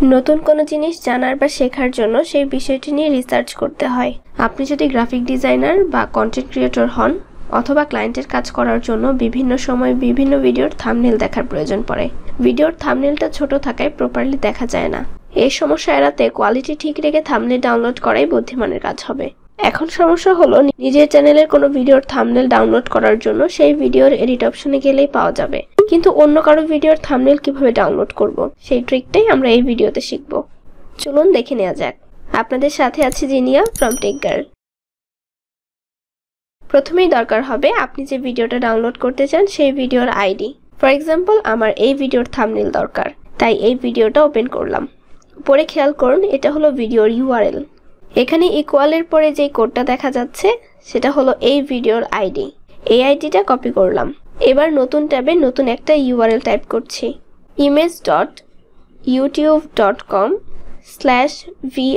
নতুন কোনো জিনিস জানার বা শেখার জন্য সেই বিষয়টি নিয়ে রিসার্চ করতে হয়। আপনি যদি গ্রাফিক ডিজাইনার বা কন্টেন্ট ক্রিয়েটর হন অথবা ক্লায়েন্টের কাজ করার জন্য বিভিন্ন সময় বিভিন্ন ভিডিওর থাম্বনেল দেখার প্রয়োজন পড়ে। ভিডিওর থাম্বনেলটা ছোট থাকায় প্রপারলি দেখা যায় না। এই সমস্যা এড়াতে কোয়ালিটি ঠিক রেখে থাম্বনেল ডাউনলোড করাই বুদ্ধিমানের কাজ হবে। এখন সমস্যা হলো নিজের চ্যানেলের কোনো ভিডিওর থাম্বনেল ডাউনলোড করার জন্য সেই ভিডিওর এডিট অপশনে গেলেই পাওয়া যাবে, কিন্তু অন্য কারো ভিডিওর থাম্বনেল কিভাবে ডাউনলোড করব সেই ট্রিকটাই আমরা এই ভিডিওতে শিখব। চলুন দেখে নেওয়া যাক। আপনাদের সাথে আছে জিনিয়া ফ্রম টেক গার্ল। প্রথমেই দরকার হবে আপনি যে ভিডিওটা ডাউনলোড করতে চান সেই ভিডিওর আইডি। ফর এক্সাম্পল আমার এই ভিডিওর থাম্বনেল দরকার, তাই এই ভিডিওটা ওপেন করলাম। উপরে খেয়াল করুন এটা হলো ভিডিওর ইউআরএল। এখানে ইকুয়ালের পরে যে কোডটা দেখা যাচ্ছে সেটা হলো এই ভিডিওর আইডি। এই আইডিটা কপি করলাম। এবার নতুন ট্যাবে নতুন একটা ইউআরএল টাইপ করছি, image.youtube.com/vi/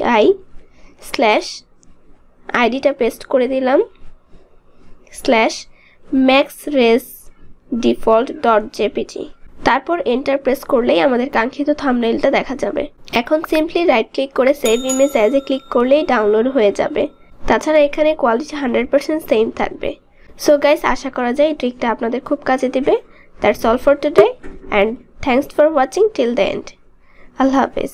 আইডিটা পেস্ট করে দিলাম /maxresdefault.jpg। তারপর এন্টার প্রেস করলেই আমাদের কাঙ্ক্ষিত থাম্বনেলটা দেখা যাবে। এখন সিম্পলি রাইট ক্লিক করে save image as a click করলেই ডাউনলোড হয়ে যাবে। তাছাড়া এখানে কোয়ালিটি 100% সেম থাকবে। সো গাইস, আশা করা যায় এই ট্রিকটা আপনাদের খুব কাজে দিবে। That's all for today and thanks for watching till the end. আল্লাহ হাফেজ।